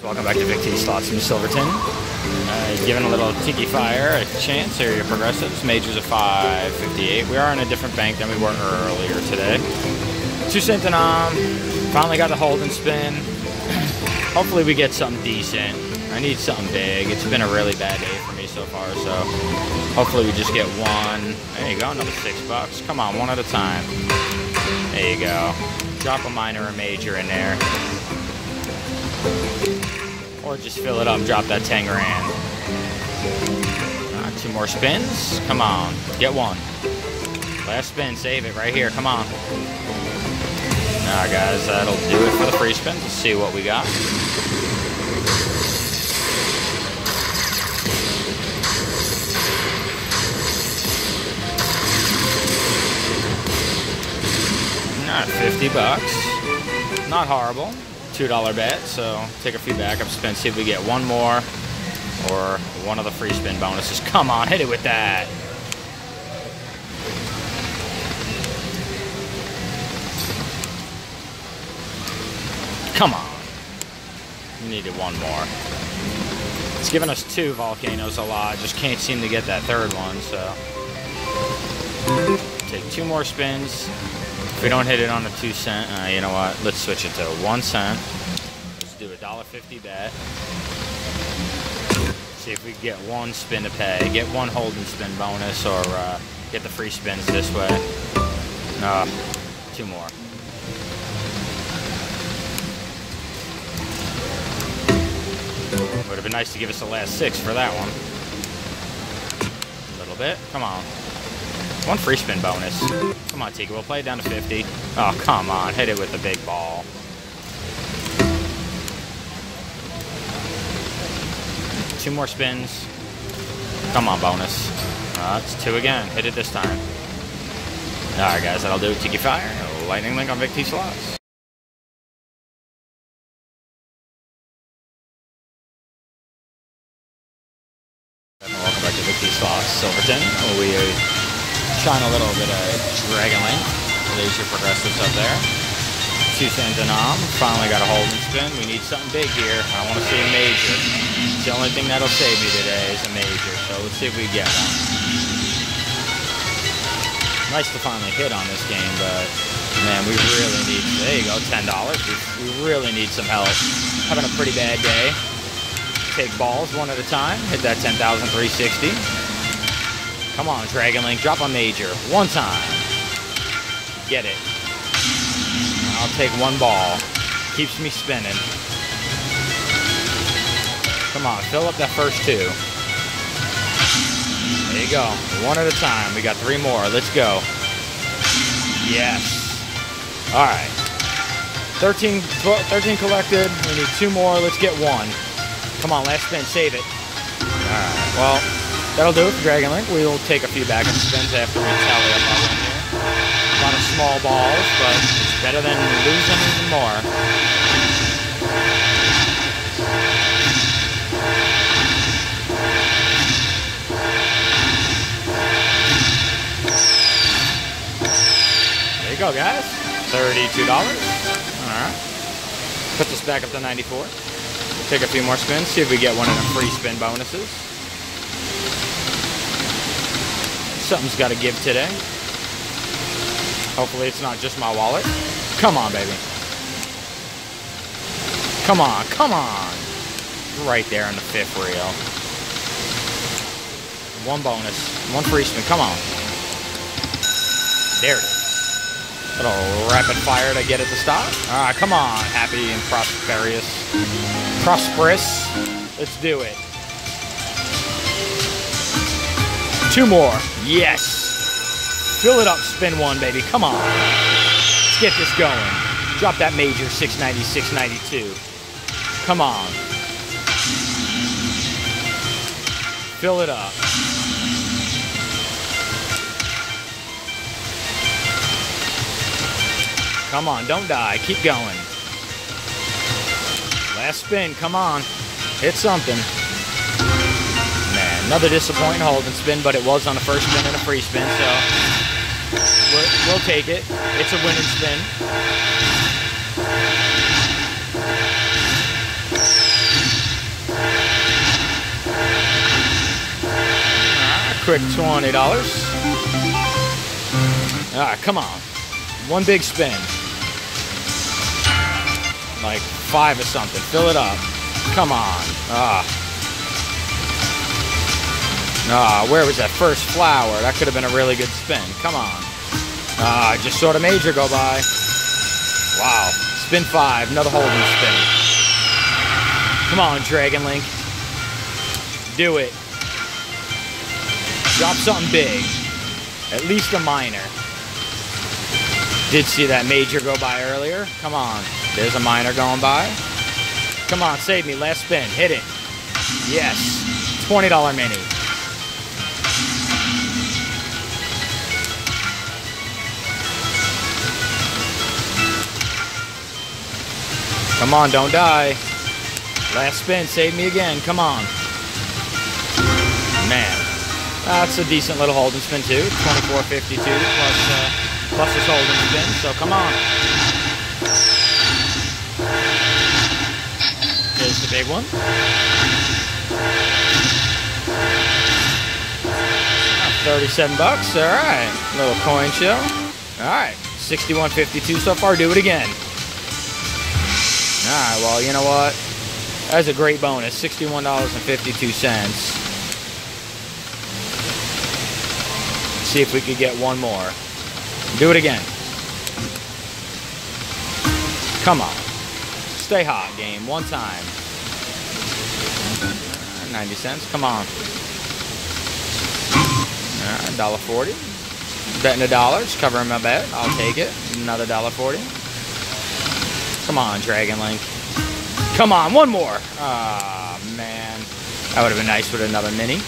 Welcome back to Vic T Slots from Silverton. Giving a little Tiki Fire a chance. Here are your progressives. Majors of 558. We are in a different bank than we were earlier today. 2 cent denom. Finally got the hold and spin. Hopefully we get something decent. I need something big. It's been a really bad day for me so far, so hopefully we just get one. There you go, another $6. Come on, one at a time. There you go. Drop a minor or major in there. Or just fill it up and drop that 10 grand. 2 more spins. Come on, get one. Last spin, save it right here. Come on. Alright guys, that'll do it for the free spins. Let's see what we got. Alright, $50. Not horrible. $2 bet, so take a few backup spins, see if we get one more or one of the free spin bonuses. Come on, hit it with that. Come on. We needed one more. It's given us 2 volcanoes a lot, just can't seem to get that third one, so take 2 more spins. If we don't hit it on a 2 cent, you know what? Let's switch it to 1 cent. Let's do a $1.50 bet. See if we can get one spin to pay. Get one hold and spin bonus, or get the free spins this way. 2 more. Would have been nice to give us the last 6 for that one. A little bit. Come on. One free spin bonus. Come on, Tika. We'll play it down to 50. Oh, come on. Hit it with the big ball. Two more spins. Come on, bonus. It's 2 again. Hit it this time. Alright, guys. That'll do it. Tiki Fire. Lightning Link on Vic T Slots. Welcome back to Vic T Slots, Silverton. We shine a little bit of Dragon Link. There's your progressives up there. 2 cent denom. Finally got a hold and spin. We need something big here. I want to see a major. It's the only thing that'll save me today is a major. So let's see if we get one. Nice to finally hit on this game, but man, we really need. There you go, $10. We really need some help. Having a pretty bad day. Take balls one at a time. Hit that 10,360. Come on, Dragon Link, drop a major. 1 time. Get it. I'll take 1 ball. Keeps me spinning. Come on, fill up that first 2. There you go. 1 at a time. We got 3 more. Let's go. Yes. All right. 13 collected. We need 2 more. Let's get 1. Come on, last spin. Save it. All right. Well, that'll do it for Dragon Link. We'll take a few backup spins after we tally up our win here. A lot of small balls, but it's better than losing even more. There you go, guys. $32. All right. Put this back up to 94. We'll take a few more spins, see if we get one of the free spin bonuses. Something's got to give today. Hopefully it's not just my wallet. Come on, baby. Come on, come on. Right there in the 5th reel. 1 bonus, 1 free spin. Come on. There it is. Little rapid fire to get it to stop. All right, come on. Happy and prosperous. Let's do it. 2 more. Yes. Fill it up. Spin 1, baby. Come on. Let's get this going. Drop that major. 690, 692. Come on. Fill it up. Come on. Don't die. Keep going. Last spin. Come on. Hit something. Man, another disappointing hold and spin, but it was on the first spin and a free spin, so we'll take it. It's a winning spin. quick $20. Ah, come on. One big spin. Like 5 or something. Fill it up. Come on. Where was that first flower? That could have been a really good spin. Come on. I just saw the major go by. Wow. Spin 5. Another holding spin. Come on, Dragon Link. Do it. Drop something big. At least a minor. Did see that major go by earlier. Come on. There's a minor going by. Come on, save me. Last spin. Hit it. Yes. $20 mini. Come on, don't die. Last spin. Save me again. Come on. Man. That's a decent little holding spin, too. $24.52 plus this holding spin. So, come on. Here's the big one. 37 bucks. All right. Little coin show. All right. 61.52 so far. Do it again. All right. Well, you know what? That's a great bonus. $61.52. See if we could get one more. Do it again. Come on. Stay hot, game. One time. 90 cents. Come on. $1.40. Betting $1. Covering my bet. I'll take it. Another $1.40. Come on, Dragon Link. Come on, one more. Ah, man. That would have been nice with another mini.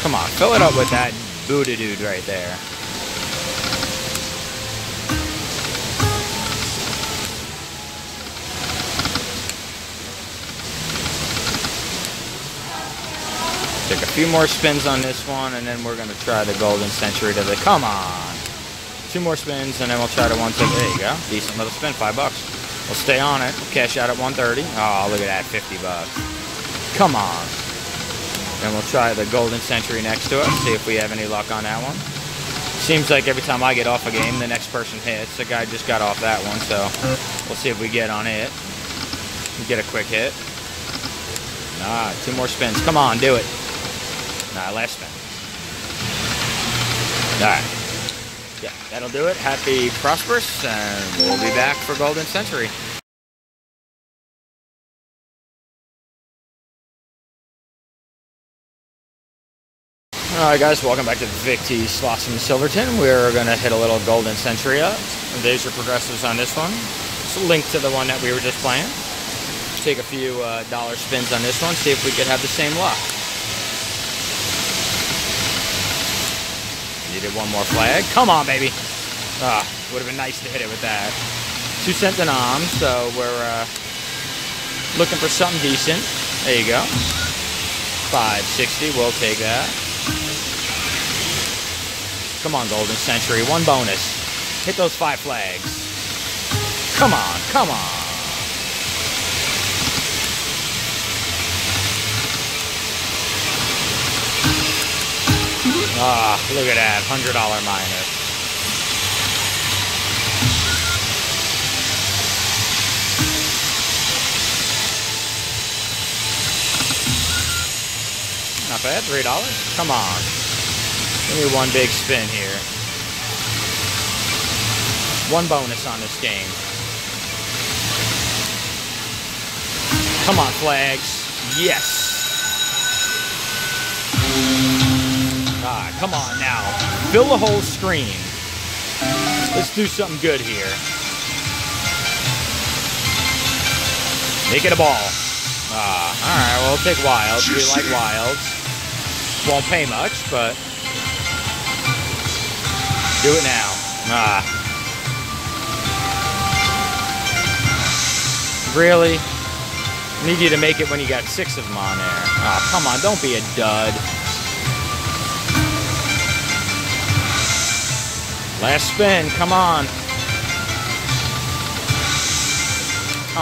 Come on, fill it up with that Buddha dude right there. Take a few more spins on this one, and then we're going to try the Golden Century to the... Come on! 2 more spins, and then we'll try the 130. There you go. Decent little spin, $5. We'll stay on it. We'll cash out at 130. Oh, look at that, $50. Come on. And we'll try the Golden Century next to it. See if we have any luck on that one. Seems like every time I get off a game, the next person hits. The guy just got off that one, so we'll see if we get on it. Get a quick hit. 2 more spins. Come on, do it. Last spin. Alright. Yeah, that'll do it. Happy Prosperous, and we'll be back for Golden Century. Alright guys, welcome back to Vic T Slots from Silverton. We're going to hit a little Golden Century up. And there's your progressives on this one. It's a link to the one that we were just playing. Take a few dollar spins on this one, see if we could have the same luck. Needed one more flag. Come on, baby. Would have been nice to hit it with that. 2 cent denoms, so we're looking for something decent. There you go. 560, we'll take that. Come on, Golden Century. One bonus. Hit those 5 flags. Come on, come on. Look at that, $100 minus. Not bad, $3. Come on. Give me one big spin here. One bonus on this game. Come on, flags. Yes. Come on now. Fill the whole screen. Let's do something good here. Make it a ball. Alright, well, we'll take wilds. We like wilds. Won't pay much, but do it now. Really? I need you to make it when you got 6 of them on there. Come on, don't be a dud. Last spin, come on.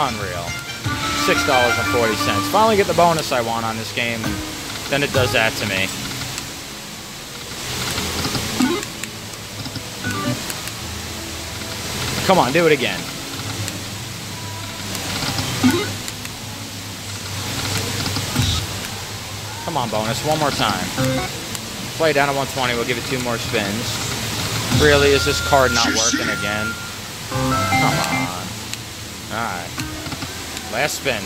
Unreal. $6.40. Finally get the bonus I want on this game, and then it does that to me. Come on, do it again. Come on, bonus. One more time. Play down to 120. We'll give it 2 more spins. Really, is this card not working again? Come on. Alright. Last spin.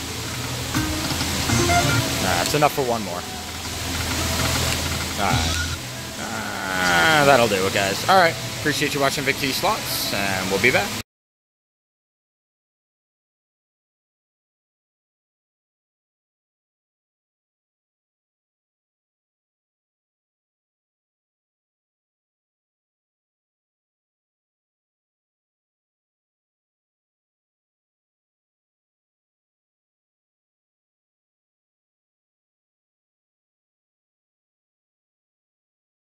That's enough for 1 more. Alright. That'll do it, guys. Alright. Appreciate you watching Vic T Slots, and we'll be back.